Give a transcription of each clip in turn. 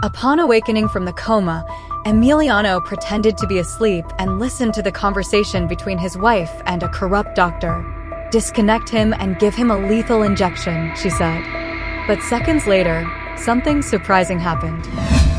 Upon awakening from the coma, Emiliano pretended to be asleep and listened to the conversation between his wife and a corrupt doctor. "Disconnect him and give him a lethal injection," she said. But seconds later, something surprising happened.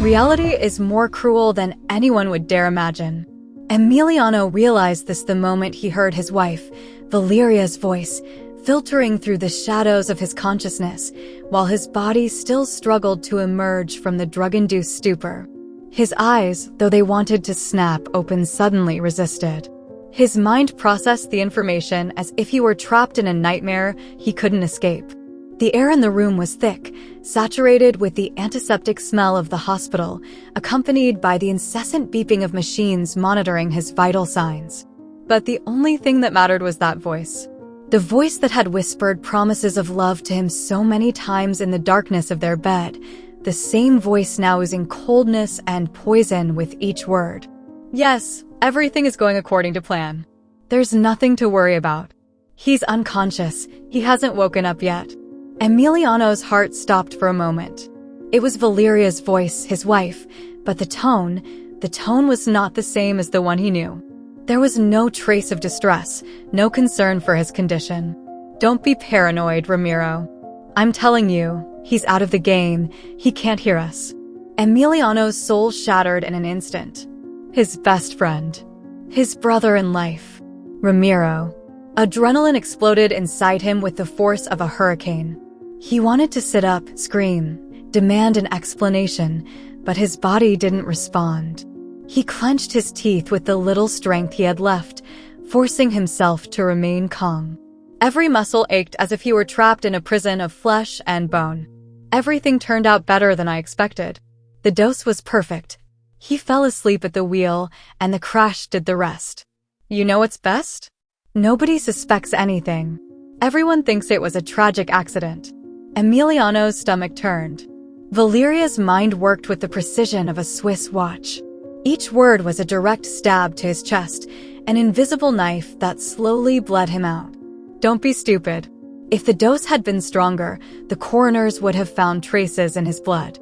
Reality is more cruel than anyone would dare imagine. Emiliano realized this the moment he heard his wife, Valeria's voice, filtering through the shadows of his consciousness, while his body still struggled to emerge from the drug-induced stupor. His eyes, though they wanted to snap open, suddenly resisted. His mind processed the information as if he were trapped in a nightmare he couldn't escape. The air in the room was thick, saturated with the antiseptic smell of the hospital, accompanied by the incessant beeping of machines monitoring his vital signs. But the only thing that mattered was that voice. The voice that had whispered promises of love to him so many times in the darkness of their bed, the same voice now oozing coldness and poison with each word. "Yes, everything is going according to plan. There's nothing to worry about. He's unconscious. He hasn't woken up yet." Emiliano's heart stopped for a moment. It was Valeria's voice, his wife, but the tone was not the same as the one he knew. There was no trace of distress, no concern for his condition. "Don't be paranoid, Ramiro. I'm telling you, he's out of the game. He can't hear us." Emiliano's soul shattered in an instant. His best friend. His brother in life. Ramiro. Adrenaline exploded inside him with the force of a hurricane. He wanted to sit up, scream, demand an explanation, but his body didn't respond. He clenched his teeth with the little strength he had left, forcing himself to remain calm. Every muscle ached as if he were trapped in a prison of flesh and bone. Everything turned out better than I expected. The dose was perfect. He fell asleep at the wheel, and the crash did the rest. You know what's best? Nobody suspects anything. Everyone thinks it was a tragic accident. Emiliano's stomach turned. Valeria's mind worked with the precision of a Swiss watch. Each word was a direct stab to his chest, an invisible knife that slowly bled him out. "Don't be stupid. If the dose had been stronger, the coroners would have found traces in his blood.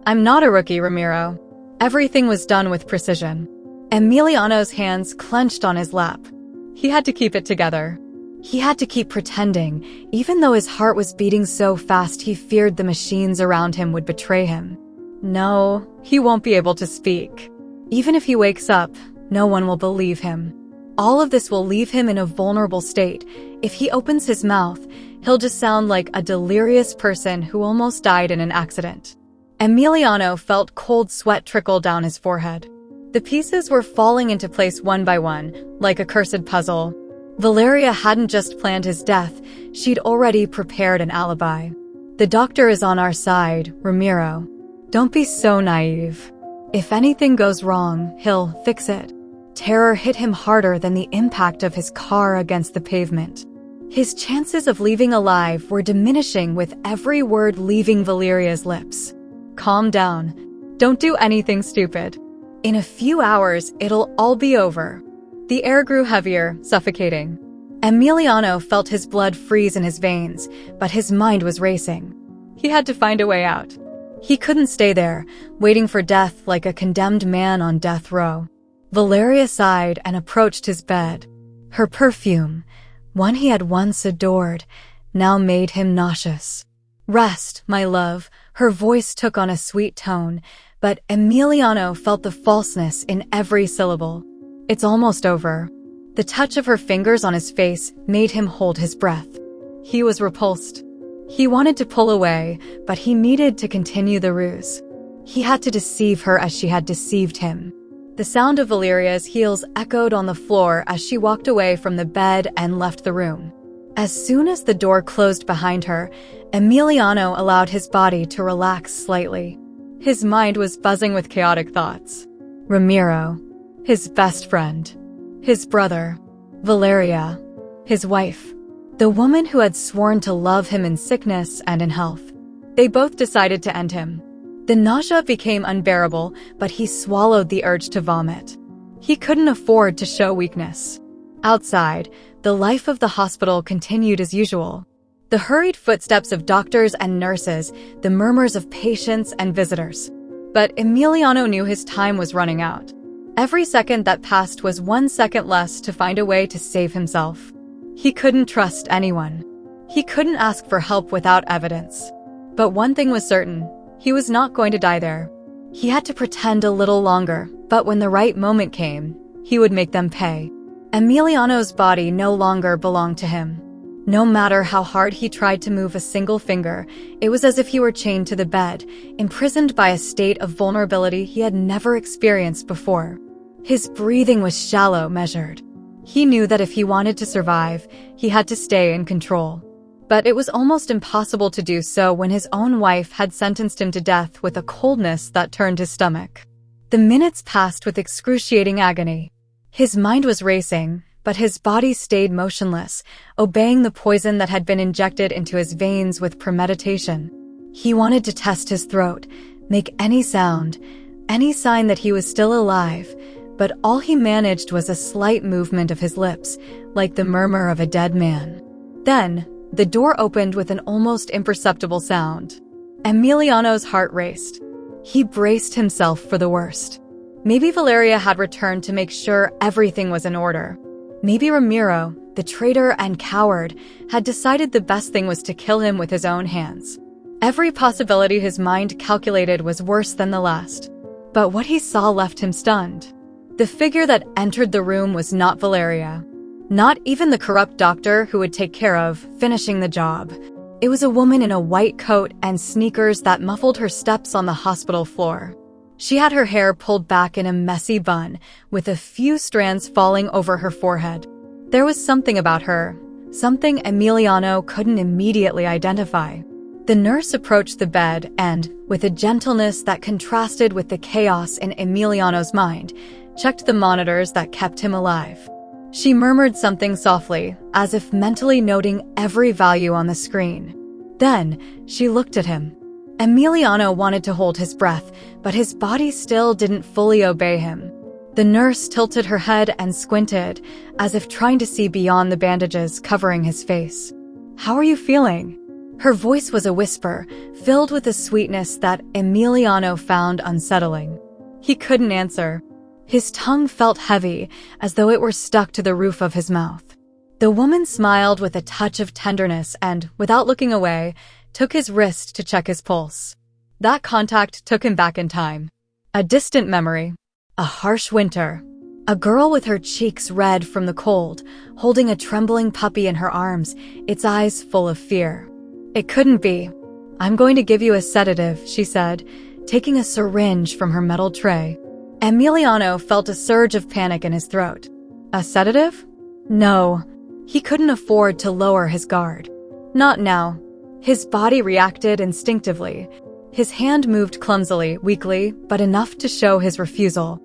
I'm not a rookie, Ramiro. Everything was done with precision." Emiliano's hands clenched on his lap. He had to keep it together. He had to keep pretending, even though his heart was beating so fast he feared the machines around him would betray him. No, he won't be able to speak. Even if he wakes up, no one will believe him. All of this will leave him in a vulnerable state. If he opens his mouth, he'll just sound like a delirious person who almost died in an accident. Emiliano felt cold sweat trickle down his forehead. The pieces were falling into place one by one, like a cursed puzzle. Valeria hadn't just planned his death, she'd already prepared an alibi. "The doctor is on our side, Ramiro. Don't be so naive. If anything goes wrong, he'll fix it." Terror hit him harder than the impact of his car against the pavement. His chances of leaving alive were diminishing with every word leaving Valeria's lips. "Calm down. Don't do anything stupid. In a few hours, it'll all be over." The air grew heavier, suffocating. Emiliano felt his blood freeze in his veins, but his mind was racing. He had to find a way out. He couldn't stay there, waiting for death like a condemned man on death row. Valeria sighed and approached his bed. Her perfume, one he had once adored, now made him nauseous. "Rest, my love," her voice took on a sweet tone, but Emiliano felt the falseness in every syllable. "It's almost over." The touch of her fingers on his face made him hold his breath. He was repulsed. He wanted to pull away, but he needed to continue the ruse. He had to deceive her as she had deceived him. The sound of Valeria's heels echoed on the floor as she walked away from the bed and left the room. As soon as the door closed behind her, Emiliano allowed his body to relax slightly. His mind was buzzing with chaotic thoughts. Ramiro, his best friend, his brother, Valeria, his wife, the woman who had sworn to love him in sickness and in health. They both decided to end him. The nausea became unbearable, but he swallowed the urge to vomit. He couldn't afford to show weakness. Outside, the life of the hospital continued as usual. The hurried footsteps of doctors and nurses, the murmurs of patients and visitors. But Emiliano knew his time was running out. Every second that passed was 1 second less to find a way to save himself. He couldn't trust anyone. He couldn't ask for help without evidence. But one thing was certain, he was not going to die there. He had to pretend a little longer, but when the right moment came, he would make them pay. Emiliano's body no longer belonged to him. No matter how hard he tried to move a single finger, it was as if he were chained to the bed, imprisoned by a state of vulnerability he had never experienced before. His breathing was shallow, measured. He knew that if he wanted to survive, he had to stay in control. But it was almost impossible to do so when his own wife had sentenced him to death with a coldness that turned his stomach. The minutes passed with excruciating agony. His mind was racing, but his body stayed motionless, obeying the poison that had been injected into his veins with premeditation. He wanted to test his throat, make any sound, any sign that he was still alive, but all he managed was a slight movement of his lips, like the murmur of a dead man. Then, the door opened with an almost imperceptible sound. Emiliano's heart raced. He braced himself for the worst. Maybe Valeria had returned to make sure everything was in order. Maybe Ramiro, the traitor and coward, had decided the best thing was to kill him with his own hands. Every possibility his mind calculated was worse than the last. But what he saw left him stunned. The figure that entered the room was not Valeria. Not even the corrupt doctor who would take care of finishing the job. It was a woman in a white coat and sneakers that muffled her steps on the hospital floor. She had her hair pulled back in a messy bun, with a few strands falling over her forehead. There was something about her, something Emiliano couldn't immediately identify. The nurse approached the bed and, with a gentleness that contrasted with the chaos in Emiliano's mind, checked the monitors that kept him alive. She murmured something softly, as if mentally noting every value on the screen. Then, she looked at him. Emiliano wanted to hold his breath, but his body still didn't fully obey him. The nurse tilted her head and squinted, as if trying to see beyond the bandages covering his face. "How are you feeling?" Her voice was a whisper, filled with a sweetness that Emiliano found unsettling. He couldn't answer. His tongue felt heavy, as though it were stuck to the roof of his mouth. The woman smiled with a touch of tenderness and, without looking away, took his wrist to check his pulse. That contact took him back in time. A distant memory. A harsh winter. A girl with her cheeks red from the cold, holding a trembling puppy in her arms, its eyes full of fear. It couldn't be. "I'm going to give you a sedative," she said, taking a syringe from her metal tray. Emiliano felt a surge of panic in his throat. A sedative? No. He couldn't afford to lower his guard. Not now. His body reacted instinctively. His hand moved clumsily, weakly, but enough to show his refusal.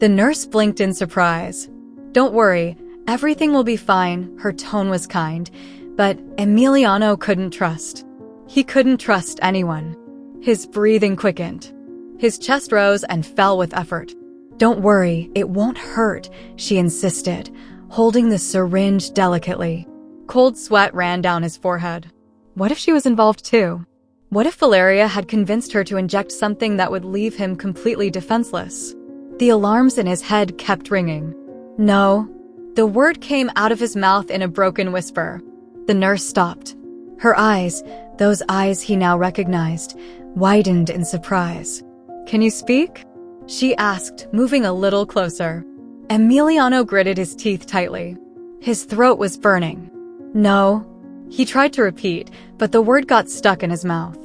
The nurse blinked in surprise. "Don't worry, everything will be fine," her tone was kind, but Emiliano couldn't trust. He couldn't trust anyone. His breathing quickened. His chest rose and fell with effort. "Don't worry, it won't hurt," she insisted, holding the syringe delicately. Cold sweat ran down his forehead. What if she was involved too? What if Valeria had convinced her to inject something that would leave him completely defenseless? The alarms in his head kept ringing. No. The word came out of his mouth in a broken whisper. The nurse stopped. Her eyes, those eyes he now recognized, widened in surprise. "Can you speak?" she asked, moving a little closer. Emiliano gritted his teeth tightly. His throat was burning. "No." He tried to repeat, but the word got stuck in his mouth.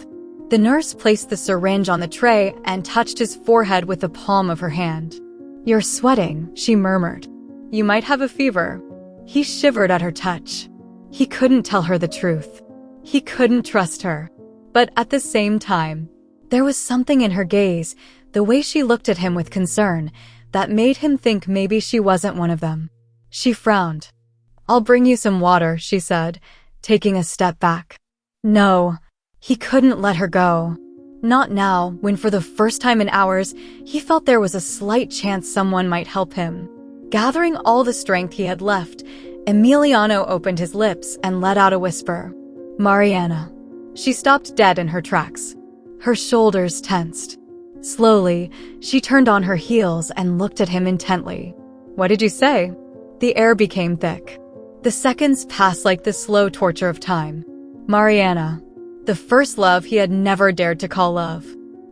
The nurse placed the syringe on the tray and touched his forehead with the palm of her hand. "You're sweating," she murmured. "You might have a fever." He shivered at her touch. He couldn't tell her the truth. He couldn't trust her. But at the same time, there was something in her gaze, the way she looked at him with concern, that made him think maybe she wasn't one of them. She frowned. "I'll bring you some water," she said, taking a step back. No, he couldn't let her go. Not now, when for the first time in hours, he felt there was a slight chance someone might help him. Gathering all the strength he had left, Emiliano opened his lips and let out a whisper. "Mariana." She stopped dead in her tracks. Her shoulders tensed. Slowly, she turned on her heels and looked at him intently. "What did you say?" The air became thick. The seconds passed like the slow torture of time. Mariana. The first love he had never dared to call love.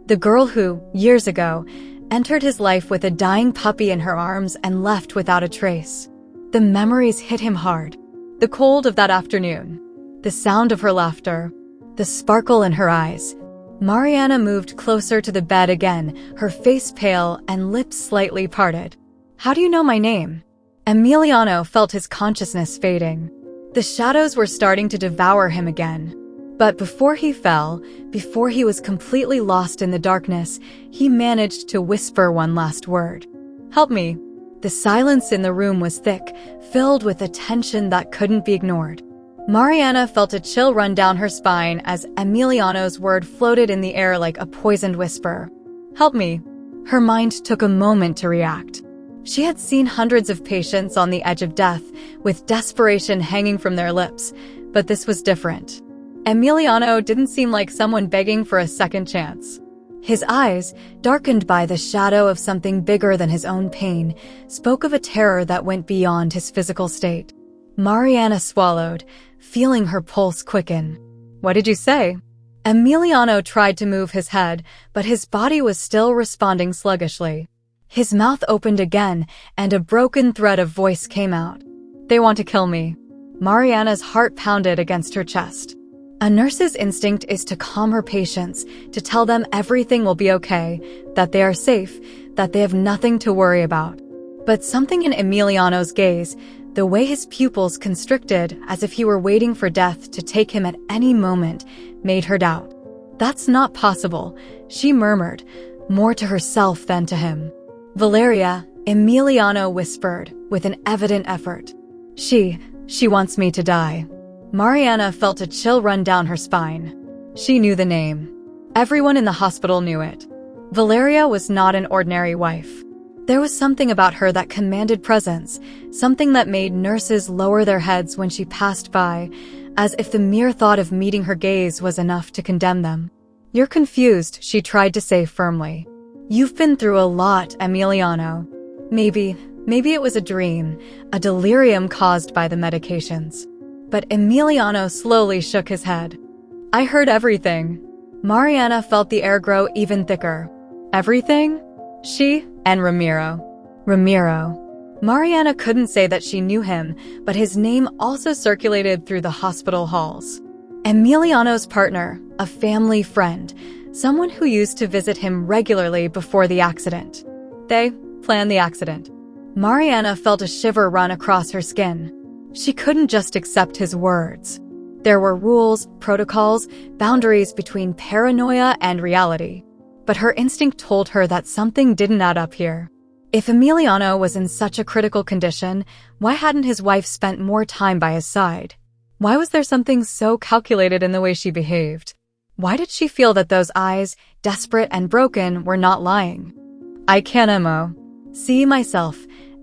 The girl who, years ago, entered his life with a dying puppy in her arms and left without a trace. The memories hit him hard. The cold of that afternoon. The sound of her laughter. The sparkle in her eyes. Mariana moved closer to the bed again, her face pale and lips slightly parted. "How do you know my name?" Emiliano felt his consciousness fading. The shadows were starting to devour him again. But before he fell, before he was completely lost in the darkness, he managed to whisper one last word. "Help me." The silence in the room was thick, filled with a tension that couldn't be ignored. Mariana felt a chill run down her spine as Emiliano's word floated in the air like a poisoned whisper. "Help me." Her mind took a moment to react. She had seen hundreds of patients on the edge of death, with desperation hanging from their lips, but this was different. Emiliano didn't seem like someone begging for a second chance. His eyes, darkened by the shadow of something bigger than his own pain, spoke of a terror that went beyond his physical state. Mariana swallowed, feeling her pulse quicken. "What did you say?" Emiliano tried to move his head, but his body was still responding sluggishly. His mouth opened again, and a broken thread of voice came out. "They want to kill me." Mariana's heart pounded against her chest. A nurse's instinct is to calm her patients, to tell them everything will be okay, that they are safe, that they have nothing to worry about. But something in Emiliano's gaze, the way his pupils constricted as if he were waiting for death to take him at any moment, made her doubt. "That's not possible," she murmured, more to herself than to him. "Valeria," Emiliano whispered, with an evident effort. She wants me to die." Mariana felt a chill run down her spine. She knew the name. Everyone in the hospital knew it. Valeria was not an ordinary wife. There was something about her that commanded presence, something that made nurses lower their heads when she passed by, as if the mere thought of meeting her gaze was enough to condemn them. "You're confused," she tried to say firmly. "You've been through a lot, Emiliano. Maybe it was a dream, a delirium caused by the medications." But Emiliano slowly shook his head. "I heard everything." Mariana felt the air grow even thicker. "Everything?" She and Ramiro. Mariana couldn't say that she knew him, but his name also circulated through the hospital halls. Emiliano's partner, a family friend, someone who used to visit him regularly before the accident. They planned the accident. Mariana felt a shiver run across her skin. She couldn't just accept his words. There were rules, protocols, boundaries between paranoia and reality. But her instinct told her that something didn't add up here. If Emiliano was in such a critical condition, why hadn't his wife spent more time by his side? Why was there something so calculated in the way she behaved? Why did she feel that those eyes, desperate and broken, were not lying? "I can't, Emo. See myself."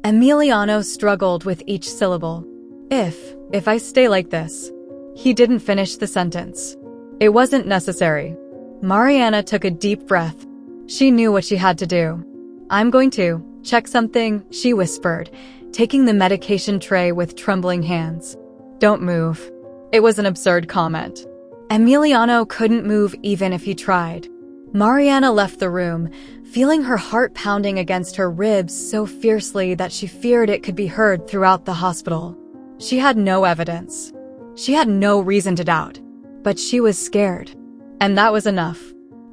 Emiliano struggled with each syllable. If I stay like this." He didn't finish the sentence. It wasn't necessary. Mariana took a deep breath. She knew what she had to do. "I'm going to check something," she whispered, taking the medication tray with trembling hands. "Don't move." It was an absurd comment. Emiliano couldn't move even if he tried. Mariana left the room, feeling her heart pounding against her ribs so fiercely that she feared it could be heard throughout the hospital. She had no evidence. She had no reason to doubt. But she was scared. And that was enough.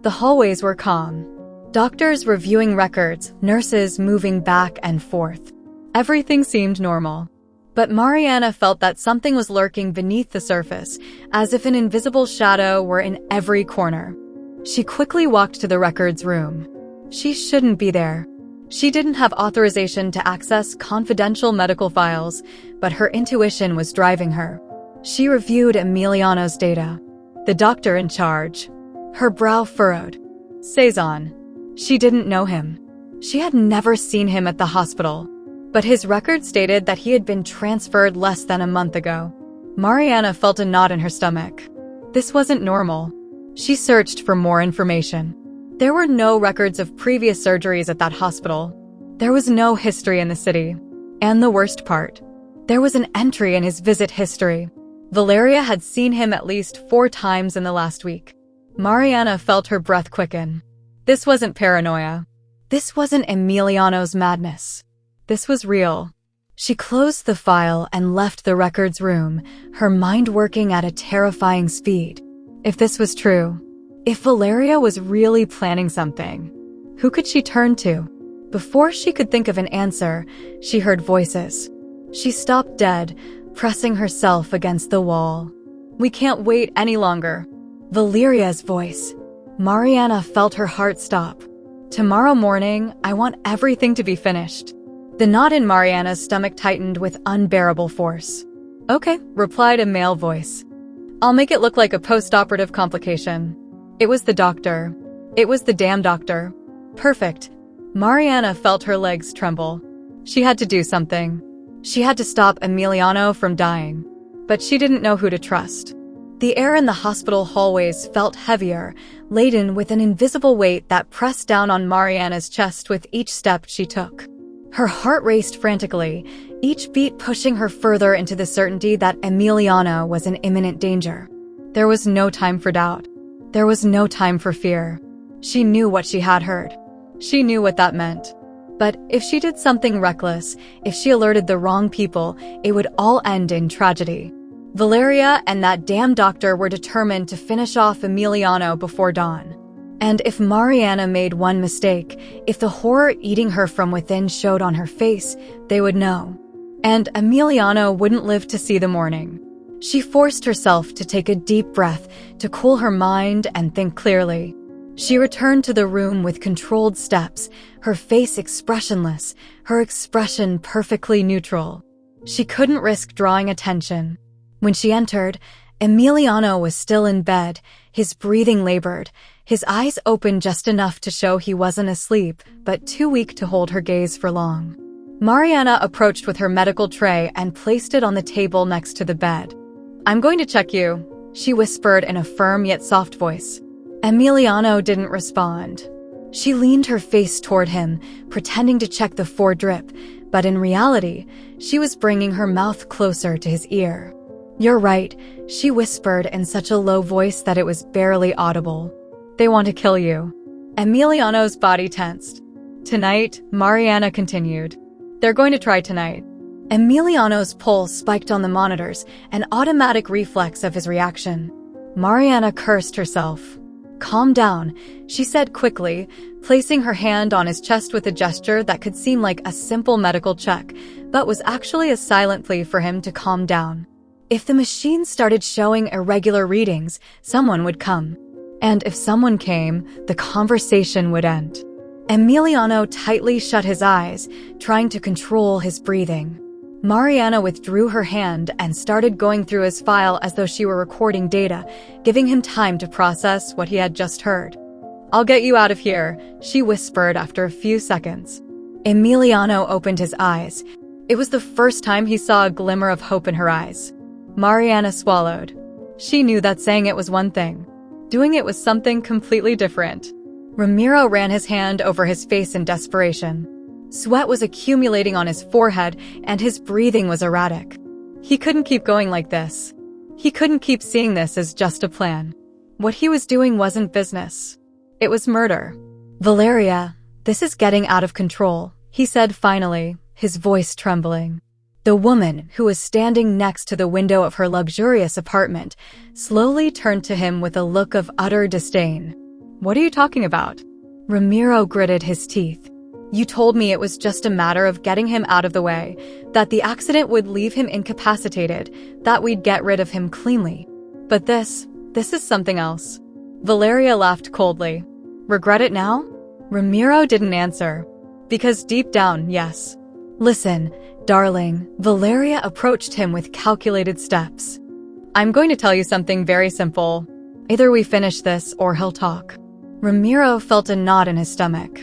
The hallways were calm. Doctors reviewing records, nurses moving back and forth. Everything seemed normal. But Mariana felt that something was lurking beneath the surface, as if an invisible shadow were in every corner. She quickly walked to the records room. She shouldn't be there. She didn't have authorization to access confidential medical files, but her intuition was driving her. She reviewed Emiliano's data. The doctor in charge. Her brow furrowed. Cezanne. She didn't know him. She had never seen him at the hospital. But his record stated that he had been transferred less than a month ago. Mariana felt a knot in her stomach. This wasn't normal. She searched for more information. There were no records of previous surgeries at that hospital. There was no history in the city. And the worst part, there was an entry in his visit history. Valeria had seen him at least 4 times in the last week. Mariana felt her breath quicken. This wasn't paranoia. This wasn't Emiliano's madness. This was real. She closed the file and left the records room, her mind working at a terrifying speed. If this was true, if Valeria was really planning something, who could she turn to? Before she could think of an answer, she heard voices. She stopped dead, pressing herself against the wall. We can't wait any longer. Valeria's voice. Mariana felt her heart stop. Tomorrow morning, I want everything to be finished. The knot in Mariana's stomach tightened with unbearable force. Okay, replied a male voice. I'll make it look like a post-operative complication. It was the doctor. It was the damn doctor. Perfect. Mariana felt her legs tremble. She had to do something. She had to stop Emiliano from dying. But she didn't know who to trust. The air in the hospital hallways felt heavier, laden with an invisible weight that pressed down on Mariana's chest with each step she took. Her heart raced frantically, each beat pushing her further into the certainty that Emiliano was in imminent danger. There was no time for doubt. There was no time for fear. She knew what she had heard. She knew what that meant. But if she did something reckless, if she alerted the wrong people, it would all end in tragedy. Valeria and that damn doctor were determined to finish off Emiliano before dawn. And if Mariana made one mistake, if the horror eating her from within showed on her face, they would know. And Emiliano wouldn't live to see the morning. She forced herself to take a deep breath, to cool her mind and think clearly. She returned to the room with controlled steps, her face expressionless, her expression perfectly neutral. She couldn't risk drawing attention. When she entered, Emiliano was still in bed, his breathing labored, his eyes open just enough to show he wasn't asleep, but too weak to hold her gaze for long. Mariana approached with her medical tray and placed it on the table next to the bed. I'm going to check you, she whispered in a firm yet soft voice. Emiliano didn't respond. She leaned her face toward him, pretending to check the foredrip, but in reality, she was bringing her mouth closer to his ear. You're right, she whispered in such a low voice that it was barely audible. They want to kill you. Emiliano's body tensed. Tonight, Mariana continued. They're going to try tonight. Emiliano's pulse spiked on the monitors, an automatic reflex of his reaction. Mariana cursed herself. Calm down, she said quickly, placing her hand on his chest with a gesture that could seem like a simple medical check, but was actually a silent plea for him to calm down. If the machine started showing irregular readings, someone would come. And if someone came, the conversation would end. Emiliano tightly shut his eyes, trying to control his breathing. Mariana withdrew her hand and started going through his file as though she were recording data, giving him time to process what he had just heard. I'll get you out of here, she whispered after a few seconds. Emiliano opened his eyes. It was the first time he saw a glimmer of hope in her eyes. Mariana swallowed. She knew that saying it was one thing. Doing it was something completely different. Ramiro ran his hand over his face in desperation. Sweat was accumulating on his forehead and his breathing was erratic. He couldn't keep going like this. He couldn't keep seeing this as just a plan. What he was doing wasn't business. It was murder. Valeria, this is getting out of control, he said finally, his voice trembling. The woman, who was standing next to the window of her luxurious apartment, slowly turned to him with a look of utter disdain. What are you talking about? Ramiro gritted his teeth. You told me it was just a matter of getting him out of the way, that the accident would leave him incapacitated, that we'd get rid of him cleanly. But this is something else. Valeria laughed coldly. Regret it now? Ramiro didn't answer. Because deep down, yes. Listen, darling, Valeria approached him with calculated steps. I'm going to tell you something very simple. Either we finish this or he'll talk. Ramiro felt a knot in his stomach.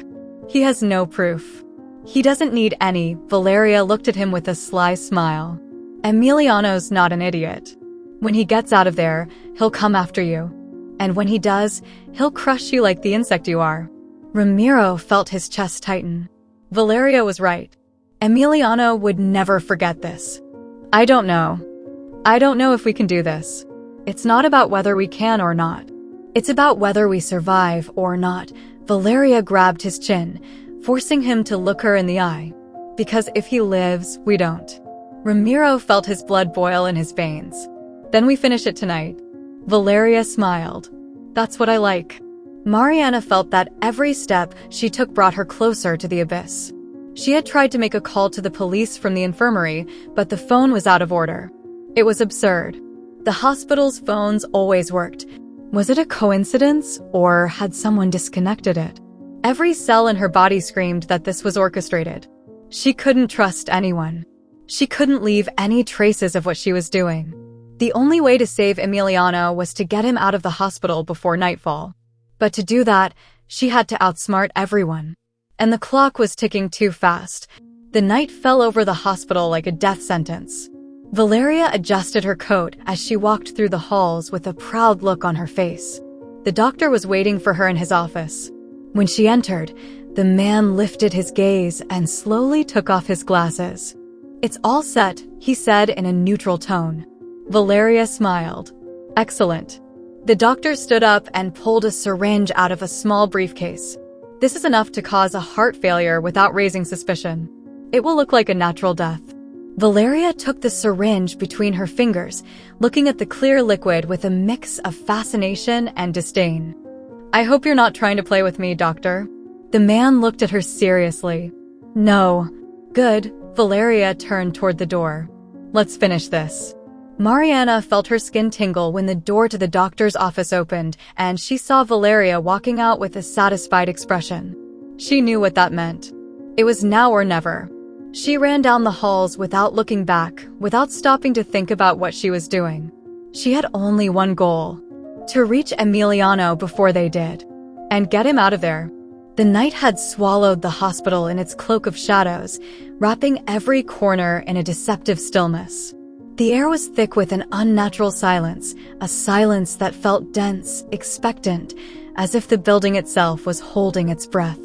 He has no proof. He doesn't need any. Valeria looked at him with a sly smile. Emiliano's not an idiot. When he gets out of there, he'll come after you. And when he does, he'll crush you like the insect you are. Ramiro felt his chest tighten. Valeria was right. Emiliano would never forget this. I don't know if we can do this. It's not about whether we can or not. It's about whether we survive or not. Valeria grabbed his chin, forcing him to look her in the eye. Because if he lives, we don't. Ramiro felt his blood boil in his veins. Then we finish it tonight. Valeria smiled. That's what I like. Mariana felt that every step she took brought her closer to the abyss. She had tried to make a call to the police from the infirmary, but the phone was out of order. It was absurd. The hospital's phones always worked. Was it a coincidence, or had someone disconnected it? Every cell in her body screamed that this was orchestrated. She couldn't trust anyone. She couldn't leave any traces of what she was doing. The only way to save Emiliano was to get him out of the hospital before nightfall. But to do that, she had to outsmart everyone. And the clock was ticking too fast. The night fell over the hospital like a death sentence. Valeria adjusted her coat as she walked through the halls with a proud look on her face. The doctor was waiting for her in his office. When she entered, the man lifted his gaze and slowly took off his glasses. It's all set, he said in a neutral tone. Valeria smiled. Excellent. The doctor stood up and pulled a syringe out of a small briefcase. This is enough to cause a heart failure without raising suspicion. It will look like a natural death. Valeria took the syringe between her fingers, looking at the clear liquid with a mix of fascination and disdain. I hope you're not trying to play with me, doctor. The man looked at her seriously. No. Good. Valeria turned toward the door. Let's finish this. Mariana felt her skin tingle when the door to the doctor's office opened, and she saw Valeria walking out with a satisfied expression. She knew what that meant. It was now or never. She ran down the halls without looking back, without stopping to think about what she was doing. She had only one goal: to reach Emiliano before they did, and get him out of there. The night had swallowed the hospital in its cloak of shadows, wrapping every corner in a deceptive stillness. The air was thick with an unnatural silence, a silence that felt dense, expectant, as if the building itself was holding its breath.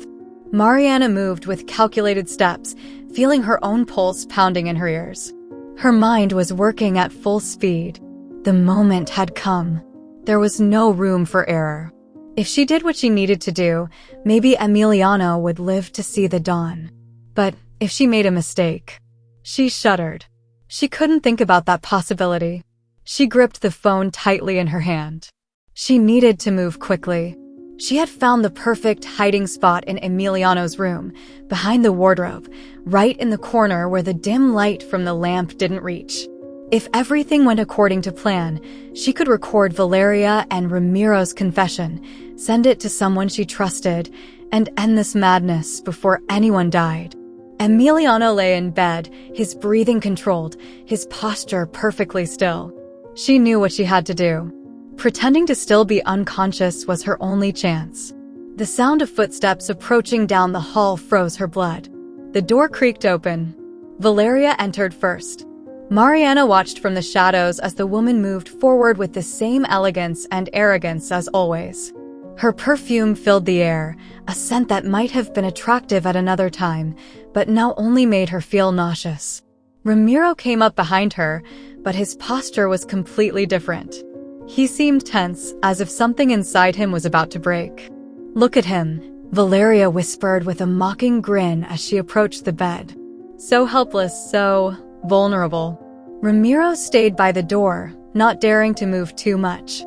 Mariana moved with calculated steps, feeling her own pulse pounding in her ears. Her mind was working at full speed. The moment had come. There was no room for error. If she did what she needed to do, maybe Emiliano would live to see the dawn. But if she made a mistake, she shuddered. She couldn't think about that possibility. She gripped the phone tightly in her hand. She needed to move quickly. She had found the perfect hiding spot in Emiliano's room, behind the wardrobe, right in the corner where the dim light from the lamp didn't reach. If everything went according to plan, she could record Valeria and Ramiro's confession, send it to someone she trusted, and end this madness before anyone died. Emiliano lay in bed, his breathing controlled, his posture perfectly still. She knew what she had to do. Pretending to still be unconscious was her only chance. The sound of footsteps approaching down the hall froze her blood. The door creaked open. Valeria entered first. Mariana watched from the shadows as the woman moved forward with the same elegance and arrogance as always. Her perfume filled the air, a scent that might have been attractive at another time, but now only made her feel nauseous. Ramiro came up behind her, but his posture was completely different. He seemed tense, as if something inside him was about to break. Look at him, Valeria whispered with a mocking grin as she approached the bed. So helpless, so vulnerable. Ramiro stayed by the door, not daring to move too much.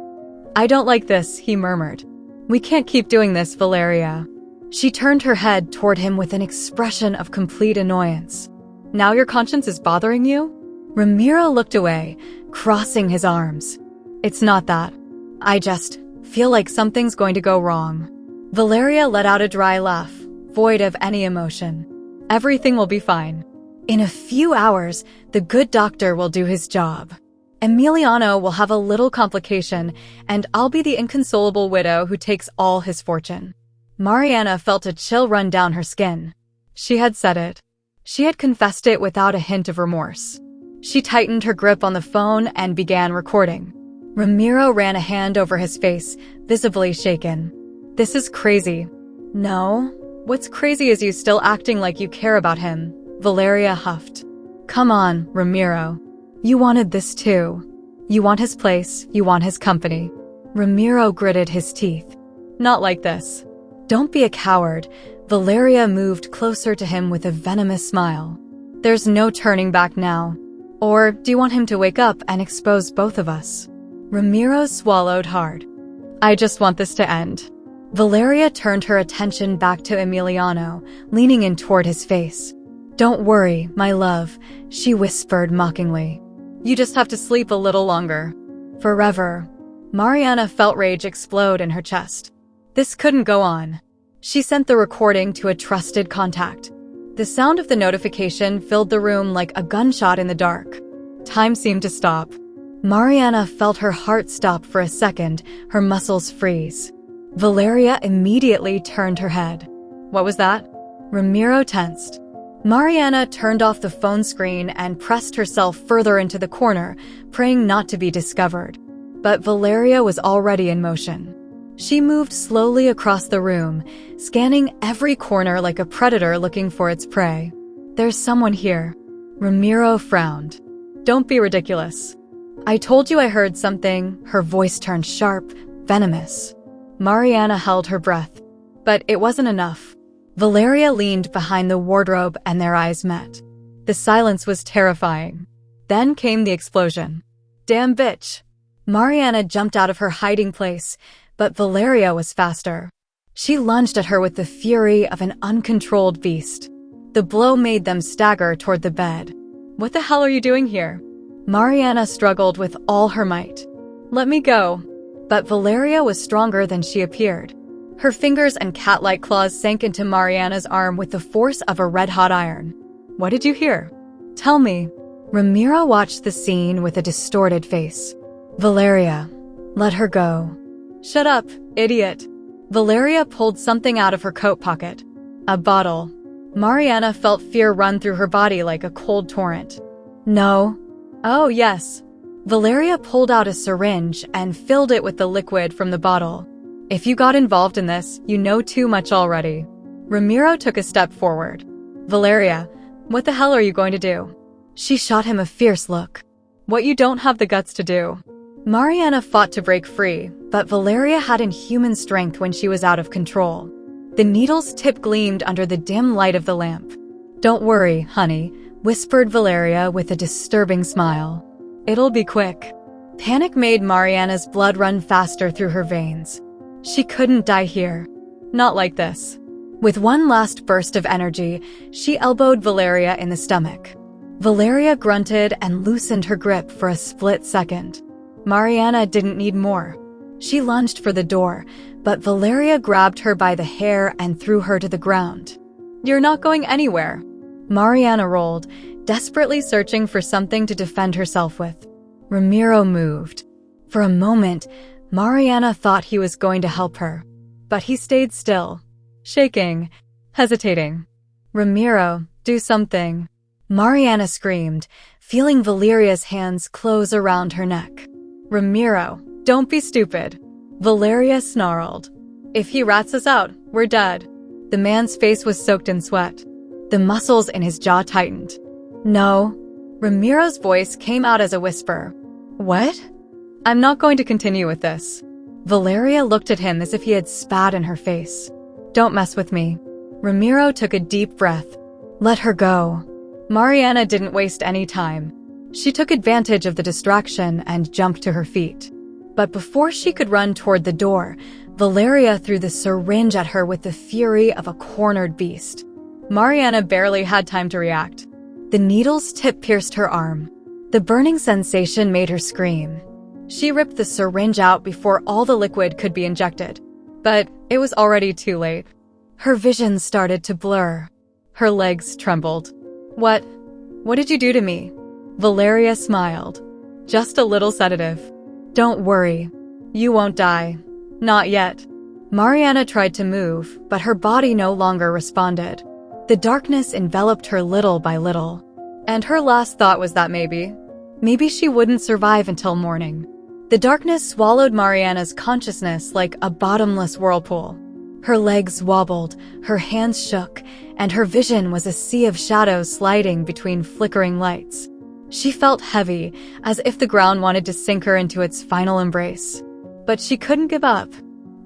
I don't like this, he murmured. We can't keep doing this, Valeria. She turned her head toward him with an expression of complete annoyance. Now your conscience is bothering you? Ramiro looked away, crossing his arms. It's not that. I just feel like something's going to go wrong. Valeria let out a dry laugh, void of any emotion. Everything will be fine. In a few hours, the good doctor will do his job. Emiliano will have a little complication, and I'll be the inconsolable widow who takes all his fortune. Mariana felt a chill run down her skin. She had said it. She had confessed it without a hint of remorse. She tightened her grip on the phone and began recording. Ramiro ran a hand over his face, visibly shaken. This is crazy. No? What's crazy is you still acting like you care about him, Valeria huffed. Come on, Ramiro. You wanted this too. You want his place, you want his company. Ramiro gritted his teeth. Not like this. Don't be a coward. Valeria moved closer to him with a venomous smile. There's no turning back now. Or do you want him to wake up and expose both of us? Ramiro swallowed hard. I just want this to end. Valeria turned her attention back to Emiliano, leaning in toward his face. Don't worry, my love, she whispered mockingly. You just have to sleep a little longer. Forever. Mariana felt rage explode in her chest. This couldn't go on. She sent the recording to a trusted contact. The sound of the notification filled the room like a gunshot in the dark. Time seemed to stop. Mariana felt her heart stop for a second, her muscles freeze. Valeria immediately turned her head. What was that? Ramiro tensed. Mariana turned off the phone screen and pressed herself further into the corner, praying not to be discovered. But Valeria was already in motion. She moved slowly across the room, scanning every corner like a predator looking for its prey. There's someone here. Ramiro frowned. Don't be ridiculous. I told you I heard something. Her voice turned sharp, venomous. Mariana held her breath. But it wasn't enough. Valeria leaned behind the wardrobe and their eyes met. The silence was terrifying. Then came the explosion. Damn bitch. Mariana jumped out of her hiding place, but Valeria was faster. She lunged at her with the fury of an uncontrolled beast. The blow made them stagger toward the bed. What the hell are you doing here? Mariana struggled with all her might. Let me go. But Valeria was stronger than she appeared. Her fingers and cat-like claws sank into Mariana's arm with the force of a red-hot iron. What did you hear? Tell me. Ramiro watched the scene with a distorted face. Valeria, let her go. Shut up, idiot. Valeria pulled something out of her coat pocket. A bottle. Mariana felt fear run through her body like a cold torrent. No. Oh, yes. Valeria pulled out a syringe and filled it with the liquid from the bottle. If you got involved in this, you know too much already. Ramiro took a step forward. Valeria, what the hell are you going to do? She shot him a fierce look. What you don't have the guts to do. Mariana fought to break free, but Valeria had inhuman strength when she was out of control. The needle's tip gleamed under the dim light of the lamp. Don't worry, honey, whispered Valeria with a disturbing smile. It'll be quick. Panic made Mariana's blood run faster through her veins. She couldn't die here. Not like this. With one last burst of energy, she elbowed Valeria in the stomach. Valeria grunted and loosened her grip for a split second. Mariana didn't need more. She lunged for the door, but Valeria grabbed her by the hair and threw her to the ground. You're not going anywhere. Mariana rolled, desperately searching for something to defend herself with. Ramiro moved. For a moment, Mariana thought he was going to help her, but he stayed still, shaking, hesitating. Ramiro, do something. Mariana screamed, feeling Valeria's hands close around her neck. Ramiro, don't be stupid. Valeria snarled. If he rats us out, we're dead. The man's face was soaked in sweat. The muscles in his jaw tightened. No. Ramiro's voice came out as a whisper. What? I'm not going to continue with this. Valeria looked at him as if he had spat in her face. Don't mess with me. Ramiro took a deep breath. Let her go. Mariana didn't waste any time. She took advantage of the distraction and jumped to her feet. But before she could run toward the door, Valeria threw the syringe at her with the fury of a cornered beast. Mariana barely had time to react. The needle's tip pierced her arm. The burning sensation made her scream. She ripped the syringe out before all the liquid could be injected. But it was already too late. Her vision started to blur. Her legs trembled. What did you do to me? Valeria smiled. Just a little sedative. Don't worry. You won't die. Not yet. Mariana tried to move, but her body no longer responded. The darkness enveloped her little by little. And her last thought was that maybe she wouldn't survive until morning. The The darkness swallowed Mariana's consciousness like a bottomless whirlpool. Her legs wobbled, her hands shook, and her vision was a sea of shadows sliding between flickering lights. She felt heavy, as if the ground wanted to sink her into its final embrace. But she couldn't give up.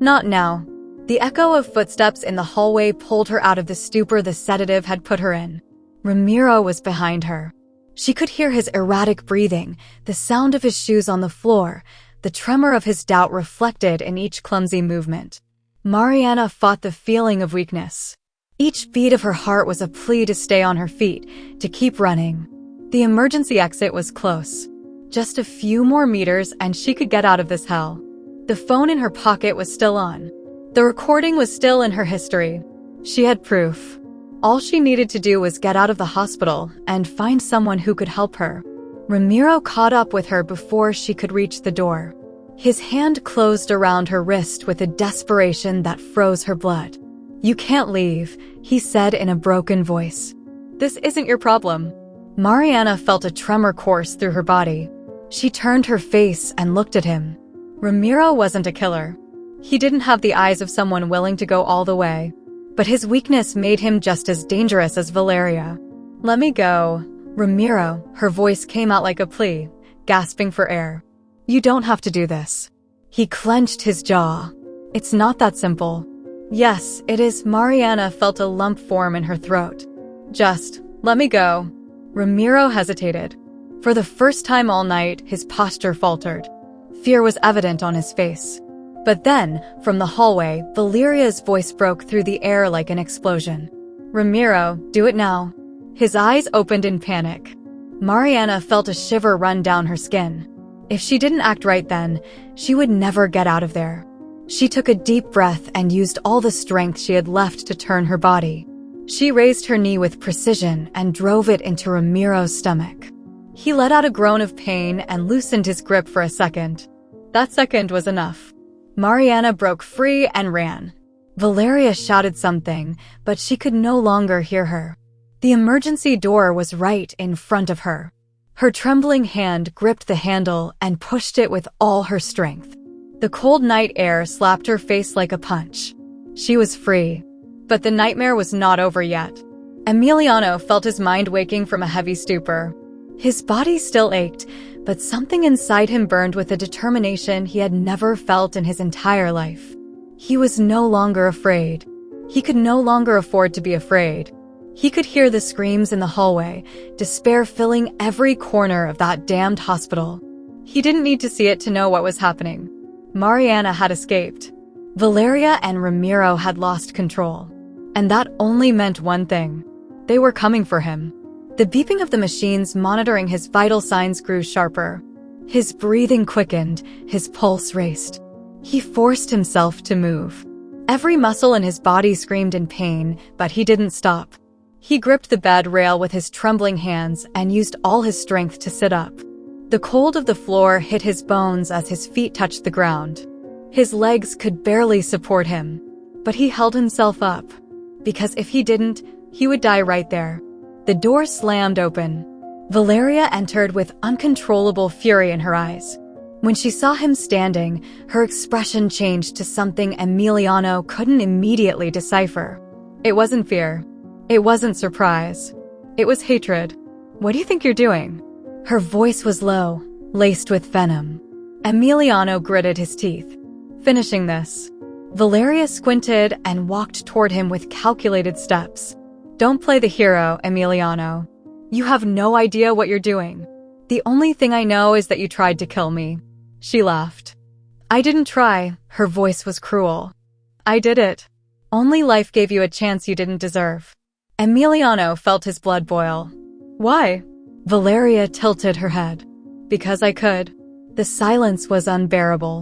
Not now. The echo of footsteps in the hallway pulled her out of the stupor the sedative had put her in. Ramiro was behind her. She could hear his erratic breathing, the sound of his shoes on the floor, the tremor of his doubt reflected in each clumsy movement. Mariana fought the feeling of weakness. Each beat of her heart was a plea to stay on her feet, to keep running. The emergency exit was close. Just a few more meters and she could get out of this hell. The phone in her pocket was still on. The recording was still in her history. She had proof. All she needed to do was get out of the hospital and find someone who could help her. Ramiro caught up with her before she could reach the door. His hand closed around her wrist with a desperation that froze her blood. "You can't leave," he said in a broken voice. "This isn't your problem." Mariana felt a tremor course through her body. She turned her face and looked at him. Ramiro wasn't a killer. He didn't have the eyes of someone willing to go all the way. But his weakness made him just as dangerous as Valeria. "Let me go, Ramiro," her voice came out like a plea, gasping for air. "You don't have to do this." He clenched his jaw. "It's not that simple." "Yes, it is." Mariana felt a lump form in her throat. "Just, let me go." Ramiro hesitated. For the first time all night, his posture faltered. Fear was evident on his face. But then, from the hallway, Valeria's voice broke through the air like an explosion. "Ramiro, do it now." His eyes opened in panic. Mariana felt a shiver run down her skin. If she didn't act right then, she would never get out of there. She took a deep breath and used all the strength she had left to turn her body. She raised her knee with precision and drove it into Ramiro's stomach. He let out a groan of pain and loosened his grip for a second. That second was enough. Mariana broke free and ran. Valeria shouted something, but she could no longer hear her. The emergency door was right in front of her. Her trembling hand gripped the handle and pushed it with all her strength. The cold night air slapped her face like a punch. She was free. But the nightmare was not over yet. Emiliano felt his mind waking from a heavy stupor. His body still ached, but something inside him burned with a determination he had never felt in his entire life. He was no longer afraid. He could no longer afford to be afraid. He could hear the screams in the hallway, despair filling every corner of that damned hospital. He didn't need to see it to know what was happening. Mariana had escaped. Valeria and Ramiro had lost control. And that only meant one thing. They were coming for him. The beeping of the machines monitoring his vital signs grew sharper. His breathing quickened, his pulse raced. He forced himself to move. Every muscle in his body screamed in pain, but he didn't stop. He gripped the bed rail with his trembling hands and used all his strength to sit up. The cold of the floor hit his bones as his feet touched the ground. His legs could barely support him. But he held himself up. Because if he didn't, he would die right there. The door slammed open. Valeria entered with uncontrollable fury in her eyes. When she saw him standing, her expression changed to something Emiliano couldn't immediately decipher. It wasn't fear. It wasn't surprise. It was hatred. "What do you think you're doing?" Her voice was low, laced with venom. Emiliano gritted his teeth. "Finishing this." Valeria squinted and walked toward him with calculated steps. "Don't play the hero, Emiliano. You have no idea what you're doing. The only thing I know is that you tried to kill me." She laughed. "I didn't try." Her voice was cruel. "I did it. Only life gave you a chance you didn't deserve." Emiliano felt his blood boil. "Why?" Valeria tilted her head. "Because I could." The silence was unbearable.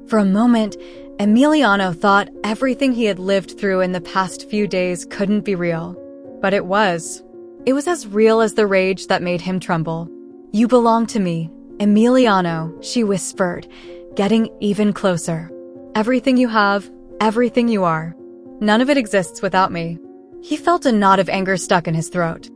For a moment, Emiliano thought everything he had lived through in the past few days couldn't be real. But it was. It was as real as the rage that made him tremble. "You belong to me, Emiliano," she whispered, getting even closer. "Everything you have, everything you are. None of it exists without me." He felt a knot of anger stuck in his throat.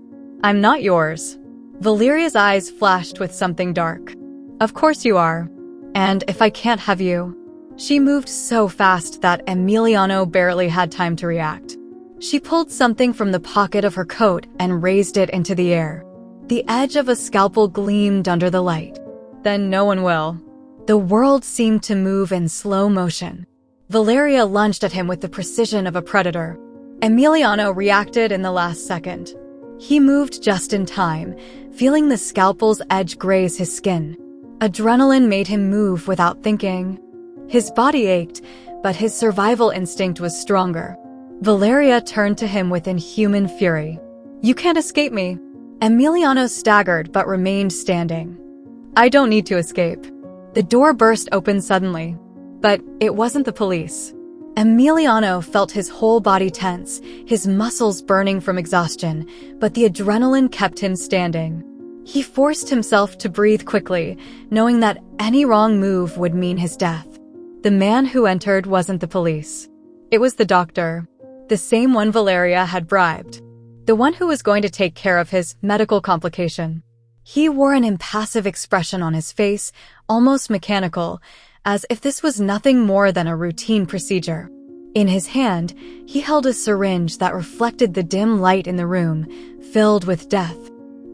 "I'm not yours." Valeria's eyes flashed with something dark. "Of course you are." And if I can't have you? She moved so fast that Emiliano barely had time to react. She pulled something from the pocket of her coat and raised it into the air. The edge of a scalpel gleamed under the light. Then no one will. The world seemed to move in slow motion. Valeria lunged at him with the precision of a predator. Emiliano reacted in the last second. He moved just in time, feeling the scalpel's edge graze his skin. Adrenaline made him move without thinking. His body ached, but his survival instinct was stronger. Valeria turned to him with inhuman fury. "You can't escape me." Emiliano staggered but remained standing. "I don't need to escape." The door burst open suddenly. But it wasn't the police. Emiliano felt his whole body tense, his muscles burning from exhaustion, but the adrenaline kept him standing. He forced himself to breathe quickly, knowing that any wrong move would mean his death. The man who entered wasn't the police. It was the doctor, the same one Valeria had bribed, the one who was going to take care of his medical complication. He wore an impassive expression on his face, almost mechanical, as if this was nothing more than a routine procedure. In his hand, he held a syringe that reflected the dim light in the room, filled with death.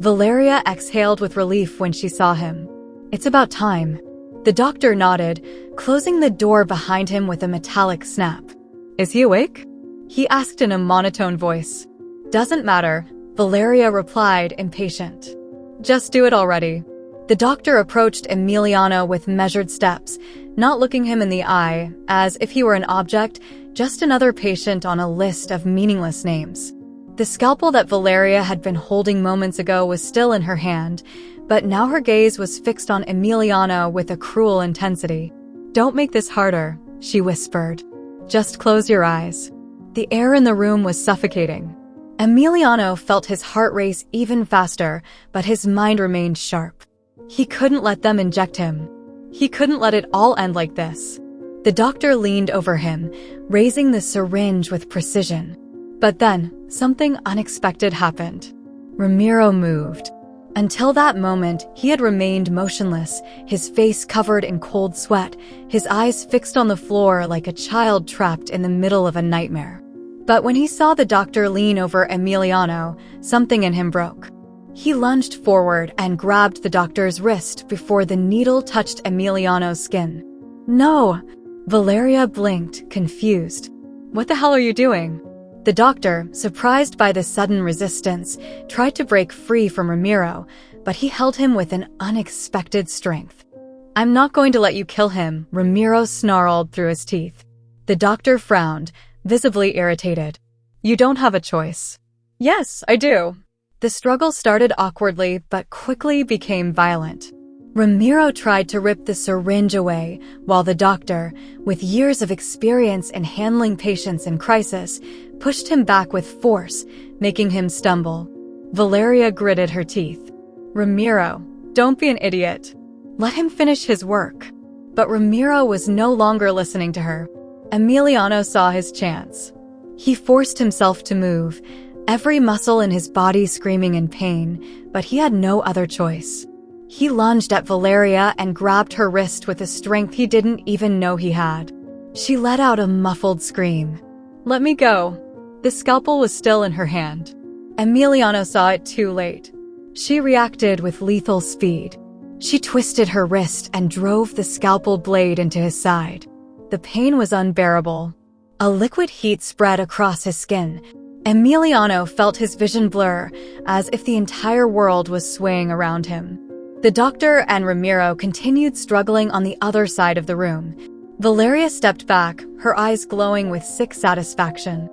Valeria exhaled with relief when she saw him. "It's about time." The doctor nodded, closing the door behind him with a metallic snap. "Is he awake?" he asked in a monotone voice. "Doesn't matter," Valeria replied, impatient. "Just do it already." The doctor approached Emiliano with measured steps, not looking him in the eye, as if he were an object, just another patient on a list of meaningless names. The scalpel that Valeria had been holding moments ago was still in her hand, but now her gaze was fixed on Emiliano with a cruel intensity. "Don't make this harder," she whispered. "Just close your eyes." The air in the room was suffocating. Emiliano felt his heart race even faster, but his mind remained sharp. He couldn't let them inject him. He couldn't let it all end like this. The doctor leaned over him, raising the syringe with precision. But then, something unexpected happened. Ramiro moved. Until that moment, he had remained motionless, his face covered in cold sweat, his eyes fixed on the floor like a child trapped in the middle of a nightmare. But when he saw the doctor lean over Emiliano, something in him broke. He lunged forward and grabbed the doctor's wrist before the needle touched Emiliano's skin. "No!" Valeria blinked, confused. "What the hell are you doing?" The doctor, surprised by the sudden resistance, tried to break free from Ramiro, but he held him with an unexpected strength. "I'm not going to let you kill him," Ramiro snarled through his teeth. The doctor frowned, visibly irritated. "You don't have a choice." "Yes, I do." The struggle started awkwardly but quickly became violent. Ramiro tried to rip the syringe away, while the doctor, with years of experience in handling patients in crisis, pushed him back with force, making him stumble. Valeria gritted her teeth. "Ramiro, don't be an idiot. Let him finish his work." But Ramiro was no longer listening to her. Emiliano saw his chance. He forced himself to move, every muscle in his body screaming in pain, but he had no other choice. He lunged at Valeria and grabbed her wrist with a strength he didn't even know he had. She let out a muffled scream. "Let me go." The scalpel was still in her hand. Emiliano saw it too late. She reacted with lethal speed. She twisted her wrist and drove the scalpel blade into his side. The pain was unbearable. A liquid heat spread across his skin. Emiliano felt his vision blur, as if the entire world was swaying around him. The doctor and Ramiro continued struggling on the other side of the room. Valeria stepped back, her eyes glowing with sick satisfaction.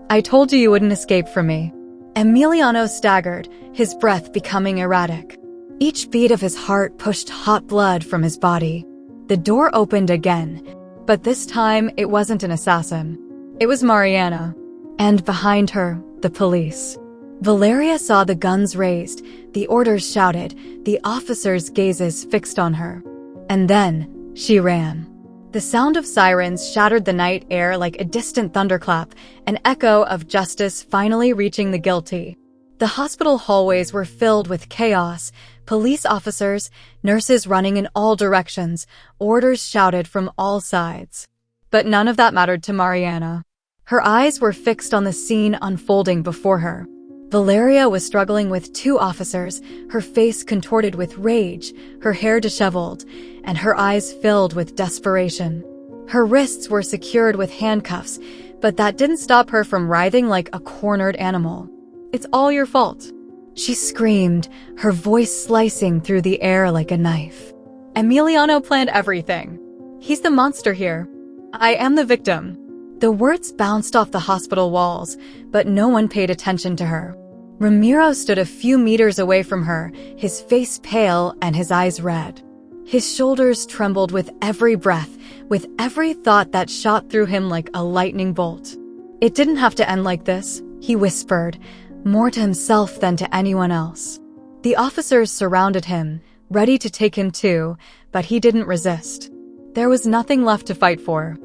"I told you wouldn't escape from me." Emiliano staggered, his breath becoming erratic. Each beat of his heart pushed hot blood from his body. The door opened again, but this time it wasn't an assassin. It was Mariana. And behind her, the police. Valeria saw the guns raised, the orders shouted, the officers' gazes fixed on her. And then, she ran. The sound of sirens shattered the night air like a distant thunderclap, an echo of justice finally reaching the guilty. The hospital hallways were filled with chaos, police officers, nurses running in all directions, orders shouted from all sides. But none of that mattered to Mariana. Her eyes were fixed on the scene unfolding before her. Valeria was struggling with 2 officers, her face contorted with rage, her hair disheveled, and her eyes filled with desperation. Her wrists were secured with handcuffs, but that didn't stop her from writhing like a cornered animal. "It's all your fault," she screamed, her voice slicing through the air like a knife. "Emiliano planned everything. He's the monster here. I am the victim." The words bounced off the hospital walls, but no one paid attention to her. Ramiro stood a few meters away from her, his face pale and his eyes red. His shoulders trembled with every breath, with every thought that shot through him like a lightning bolt. "It didn't have to end like this," he whispered, more to himself than to anyone else. The officers surrounded him, ready to take him too, but he didn't resist. There was nothing left to fight for.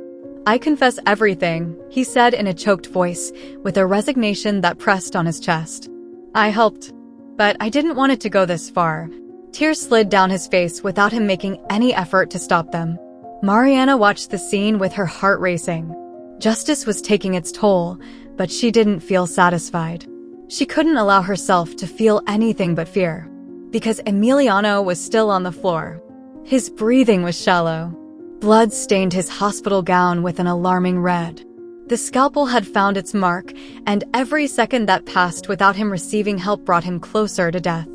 "I confess everything," he said in a choked voice, with a resignation that pressed on his chest. "I helped, but I didn't want it to go this far." Tears slid down his face without him making any effort to stop them. Mariana watched the scene with her heart racing. Justice was taking its toll, but she didn't feel satisfied. She couldn't allow herself to feel anything but fear, because Emiliano was still on the floor. His breathing was shallow. Blood stained his hospital gown with an alarming red. The scalpel had found its mark, and every second that passed without him receiving help brought him closer to death.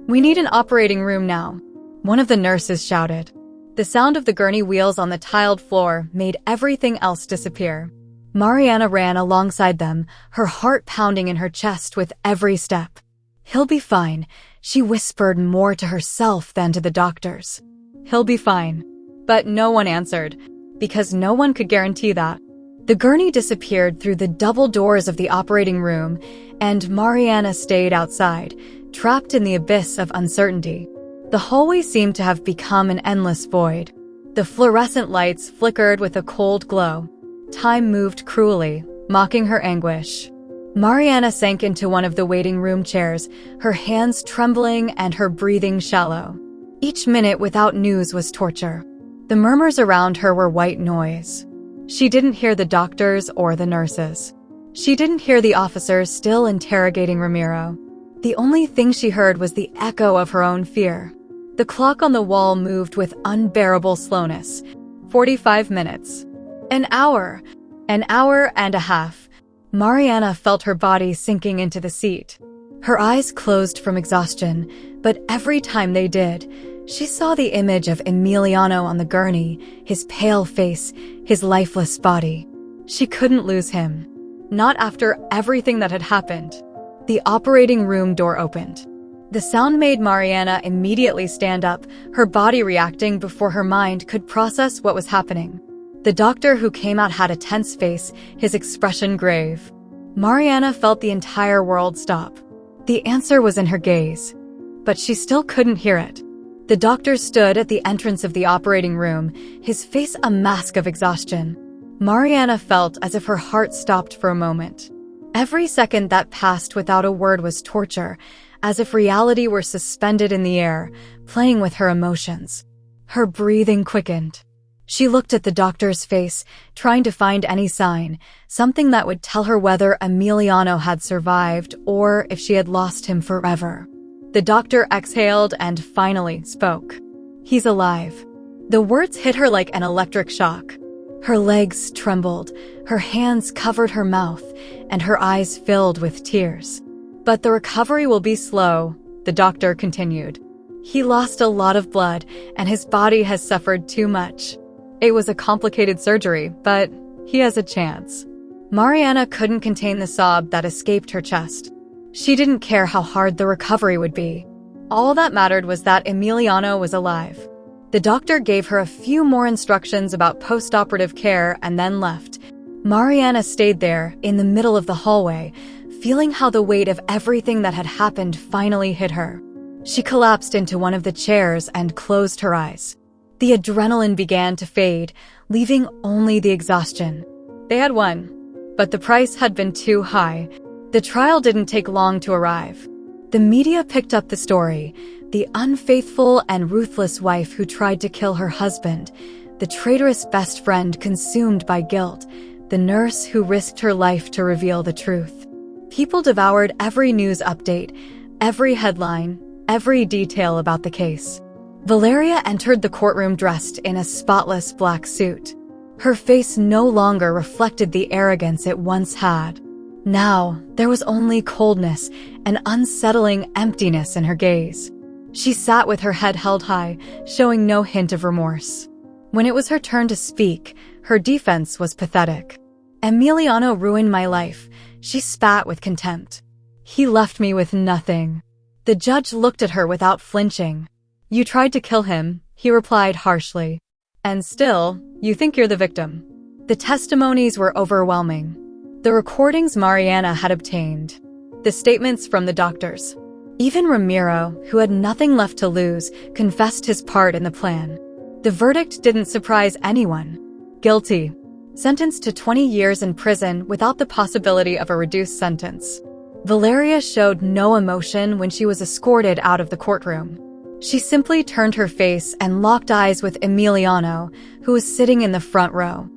"We need an operating room now," one of the nurses shouted. The sound of the gurney wheels on the tiled floor made everything else disappear. Mariana ran alongside them, her heart pounding in her chest with every step. "He'll be fine," she whispered more to herself than to the doctors. "He'll be fine." But no one answered, because no one could guarantee that. The gurney disappeared through the double doors of the operating room, and Mariana stayed outside, trapped in the abyss of uncertainty. The hallway seemed to have become an endless void. The fluorescent lights flickered with a cold glow. Time moved cruelly, mocking her anguish. Mariana sank into one of the waiting room chairs, her hands trembling and her breathing shallow. Each minute without news was torture. The murmurs around her were white noise. She didn't hear the doctors or the nurses. She didn't hear the officers still interrogating Ramiro. The only thing she heard was the echo of her own fear. The clock on the wall moved with unbearable slowness. 45 minutes. An hour and a half. Mariana felt her body sinking into the seat. Her eyes closed from exhaustion, but every time they did, she saw the image of Emiliano on the gurney, his pale face, his lifeless body. She couldn't lose him. Not after everything that had happened. The operating room door opened. The sound made Mariana immediately stand up, her body reacting before her mind could process what was happening. The doctor who came out had a tense face, his expression grave. Mariana felt the entire world stop. The answer was in her gaze, but she still couldn't hear it. The doctor stood at the entrance of the operating room, his face a mask of exhaustion. Mariana felt as if her heart stopped for a moment. Every second that passed without a word was torture, as if reality were suspended in the air, playing with her emotions. Her breathing quickened. She looked at the doctor's face, trying to find any sign, something that would tell her whether Emiliano had survived or if she had lost him forever. The doctor exhaled and finally spoke. "He's alive." The words hit her like an electric shock. Her legs trembled, her hands covered her mouth, and her eyes filled with tears. "But the recovery will be slow," the doctor continued. "He lost a lot of blood, and his body has suffered too much. It was a complicated surgery, but he has a chance." Mariana couldn't contain the sob that escaped her chest. She didn't care how hard the recovery would be. All that mattered was that Emiliano was alive. The doctor gave her a few more instructions about post-operative care and then left. Mariana stayed there, in the middle of the hallway, feeling how the weight of everything that had happened finally hit her. She collapsed into one of the chairs and closed her eyes. The adrenaline began to fade, leaving only the exhaustion. They had won, but the price had been too high. The trial didn't take long to arrive. The media picked up the story: the unfaithful and ruthless wife who tried to kill her husband, the traitorous best friend consumed by guilt, the nurse who risked her life to reveal the truth. People devoured every news update, every headline, every detail about the case. Valeria entered the courtroom dressed in a spotless black suit. Her face no longer reflected the arrogance it once had. Now, there was only coldness, an unsettling emptiness in her gaze. She sat with her head held high, showing no hint of remorse. When it was her turn to speak, her defense was pathetic. "Emiliano ruined my life," she spat with contempt. "He left me with nothing." The judge looked at her without flinching. "You tried to kill him," he replied harshly. "And still, you think you're the victim." The testimonies were overwhelming. The recordings Mariana had obtained. The statements from the doctors. Even Ramiro, who had nothing left to lose, confessed his part in the plan. The verdict didn't surprise anyone. Guilty. Sentenced to 20 years in prison without the possibility of a reduced sentence. Valeria showed no emotion when she was escorted out of the courtroom. She simply turned her face and locked eyes with Emiliano, who was sitting in the front row.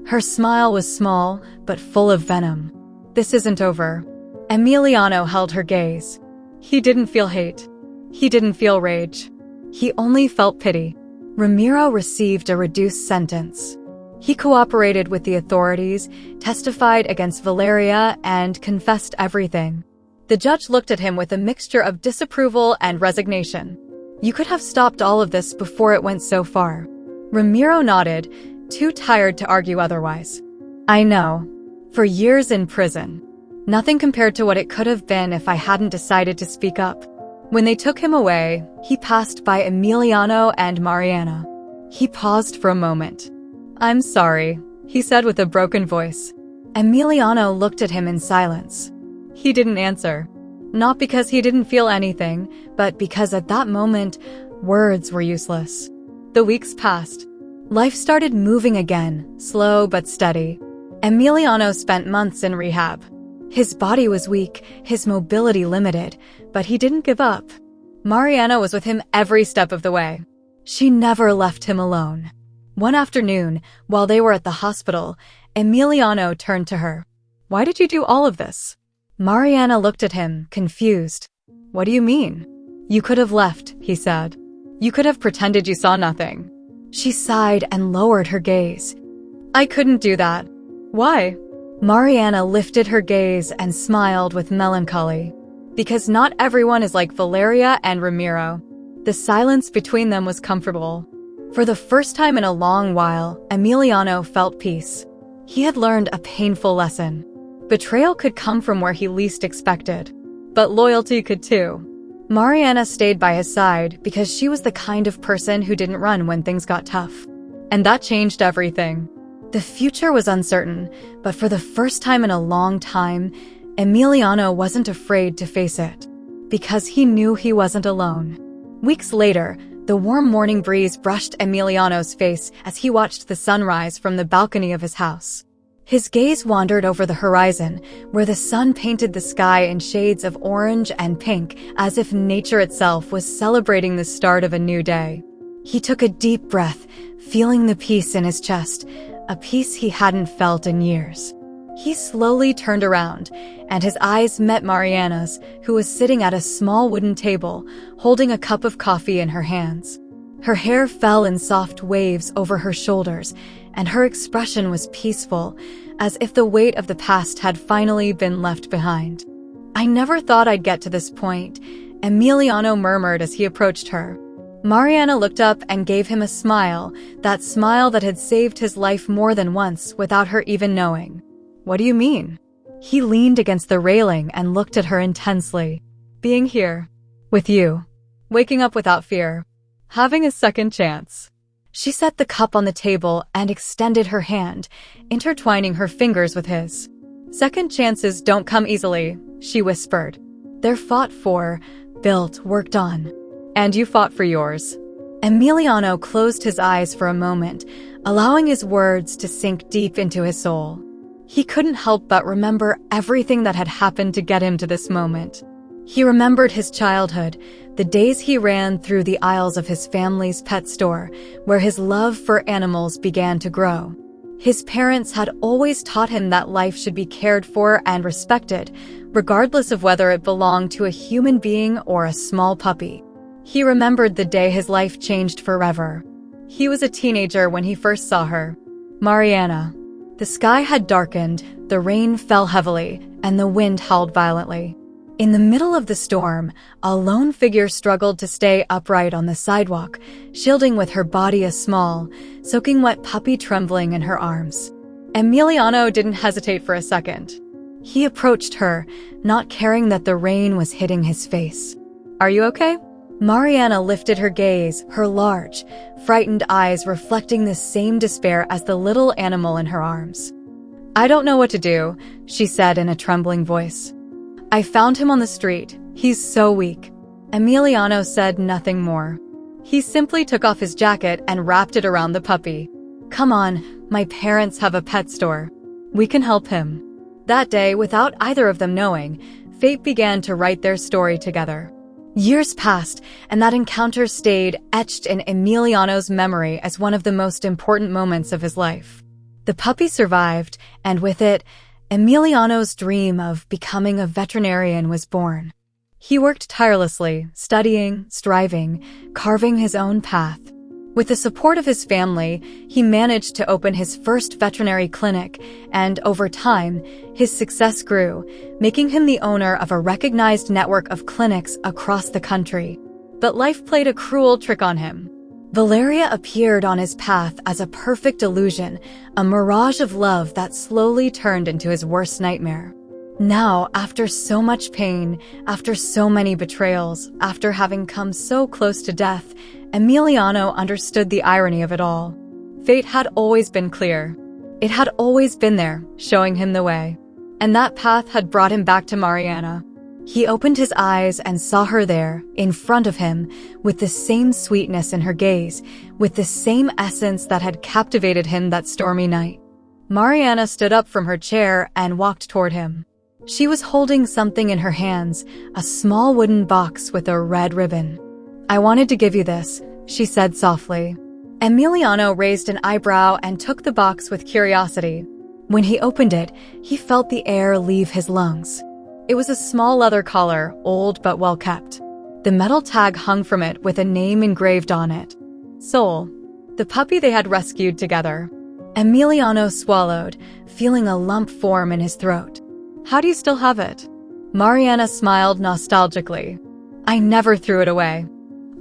Her smile was small, but full of venom. "This isn't over." Emiliano held her gaze. He didn't feel hate. He didn't feel rage. He only felt pity. Ramiro received a reduced sentence. He cooperated with the authorities, testified against Valeria, and confessed everything. The judge looked at him with a mixture of disapproval and resignation. "You could have stopped all of this before it went so far." Ramiro nodded, too tired to argue otherwise. "I know. For years in prison. Nothing compared to what it could have been if I hadn't decided to speak up." When they took him away, he passed by Emiliano and Mariana. He paused for a moment. "I'm sorry," he said with a broken voice. Emiliano looked at him in silence. He didn't answer. Not because he didn't feel anything, but because at that moment, words were useless. The weeks passed. Life started moving again, slow but steady. Emiliano spent months in rehab. His body was weak, his mobility limited, but he didn't give up. Mariana was with him every step of the way. She never left him alone. One afternoon, while they were at the hospital, Emiliano turned to her. "Why did you do all of this?" Mariana looked at him, confused. "What do you mean?" "You could have left," he said. "You could have pretended you saw nothing." She sighed and lowered her gaze. "I couldn't do that." "Why?" Mariana lifted her gaze and smiled with melancholy. "Because not everyone is like Valeria and Ramiro." The silence between them was comfortable. For the first time in a long while, Emiliano felt peace. He had learned a painful lesson. Betrayal could come from where he least expected. But loyalty could too. Mariana stayed by his side because she was the kind of person who didn't run when things got tough. And that changed everything. The future was uncertain, but for the first time in a long time, Emiliano wasn't afraid to face it. Because he knew he wasn't alone. Weeks later, the warm morning breeze brushed Emiliano's face as he watched the sunrise from the balcony of his house. His gaze wandered over the horizon, where the sun painted the sky in shades of orange and pink, as if nature itself was celebrating the start of a new day. He took a deep breath, feeling the peace in his chest, a peace he hadn't felt in years. He slowly turned around, and his eyes met Mariana's, who was sitting at a small wooden table, holding a cup of coffee in her hands. Her hair fell in soft waves over her shoulders, and her expression was peaceful, as if the weight of the past had finally been left behind. "I never thought I'd get to this point," Emiliano murmured as he approached her. Mariana looked up and gave him a smile, that smile that had saved his life more than once without her even knowing. "What do you mean?" He leaned against the railing and looked at her intensely. "Being here. With you. Waking up without fear. Having a second chance." She set the cup on the table and extended her hand, intertwining her fingers with his. "Second chances don't come easily," she whispered. "They're fought for, built, worked on. And you fought for yours." Emiliano closed his eyes for a moment, allowing his words to sink deep into his soul. He couldn't help but remember everything that had happened to get him to this moment. He remembered his childhood, the days he ran through the aisles of his family's pet store, where his love for animals began to grow. His parents had always taught him that life should be cared for and respected, regardless of whether it belonged to a human being or a small puppy. He remembered the day his life changed forever. He was a teenager when he first saw her, Mariana. The sky had darkened, the rain fell heavily, and the wind howled violently. In the middle of the storm, a lone figure struggled to stay upright on the sidewalk, shielding with her body a small, soaking wet puppy trembling in her arms. Emiliano didn't hesitate for a second. He approached her, not caring that the rain was hitting his face. "Are you okay?" Mariana lifted her gaze, her large, frightened eyes reflecting the same despair as the little animal in her arms. "I don't know what to do," she said in a trembling voice. "I found him on the street. He's so weak." Emiliano said nothing more. He simply took off his jacket and wrapped it around the puppy. "Come on, my parents have a pet store. We can help him." That day, without either of them knowing, fate began to write their story together. Years passed, and that encounter stayed etched in Emiliano's memory as one of the most important moments of his life. The puppy survived, and with it, Emiliano's dream of becoming a veterinarian was born. He worked tirelessly, studying, striving, carving his own path. With the support of his family, he managed to open his first veterinary clinic, and over time, his success grew, making him the owner of a recognized network of clinics across the country. But life played a cruel trick on him. Valeria appeared on his path as a perfect illusion, a mirage of love that slowly turned into his worst nightmare. Now, after so much pain, after so many betrayals, after having come so close to death, Emiliano understood the irony of it all. Fate had always been clear. It had always been there, showing him the way. And that path had brought him back to Mariana. He opened his eyes and saw her there, in front of him, with the same sweetness in her gaze, with the same essence that had captivated him that stormy night. Mariana stood up from her chair and walked toward him. She was holding something in her hands, a small wooden box with a red ribbon. "I wanted to give you this," she said softly. Emiliano raised an eyebrow and took the box with curiosity. When he opened it, he felt the air leave his lungs. It was a small leather collar, old but well kept. The metal tag hung from it with a name engraved on it. Soul, the puppy they had rescued together. Emiliano swallowed, feeling a lump form in his throat. "How do you still have it?" Mariana smiled nostalgically. "I never threw it away.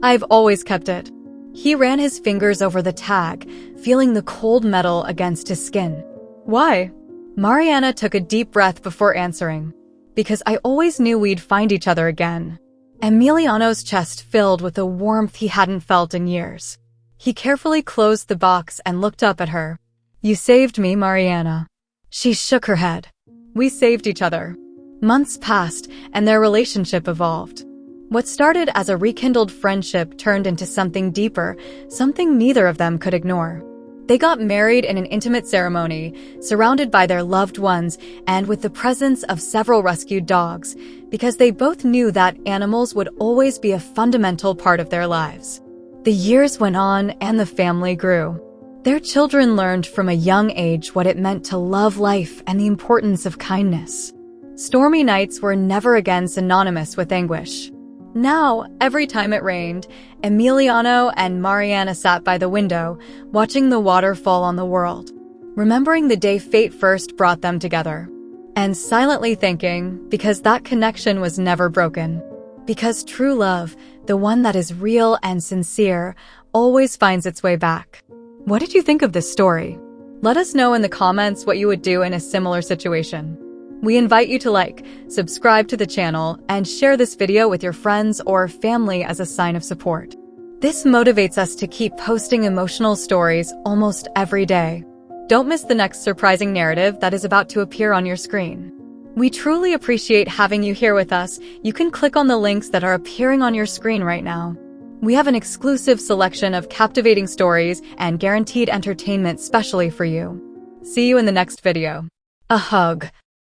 I've always kept it." He ran his fingers over the tag, feeling the cold metal against his skin. "Why?" Mariana took a deep breath before answering. "Because I always knew we'd find each other again." Emiliano's chest filled with a warmth he hadn't felt in years. He carefully closed the box and looked up at her. "You saved me, Mariana." She shook her head. "We saved each other." Months passed, and their relationship evolved. What started as a rekindled friendship turned into something deeper, something neither of them could ignore. They got married in an intimate ceremony, surrounded by their loved ones and with the presence of several rescued dogs, because they both knew that animals would always be a fundamental part of their lives. The years went on and the family grew. Their children learned from a young age what it meant to love life and the importance of kindness. Stormy nights were never again synonymous with anguish. Now, every time it rained, Emiliano and Mariana sat by the window, watching the water fall on the world, remembering the day fate first brought them together, and silently thinking, because that connection was never broken. Because true love, the one that is real and sincere, always finds its way back. What did you think of this story? Let us know in the comments what you would do in a similar situation. We invite you to like, subscribe to the channel, and share this video with your friends or family as a sign of support. This motivates us to keep posting emotional stories almost every day. Don't miss the next surprising narrative that is about to appear on your screen. We truly appreciate having you here with us. You can click on the links that are appearing on your screen right now. We have an exclusive selection of captivating stories and guaranteed entertainment specially for you. See you in the next video. A hug.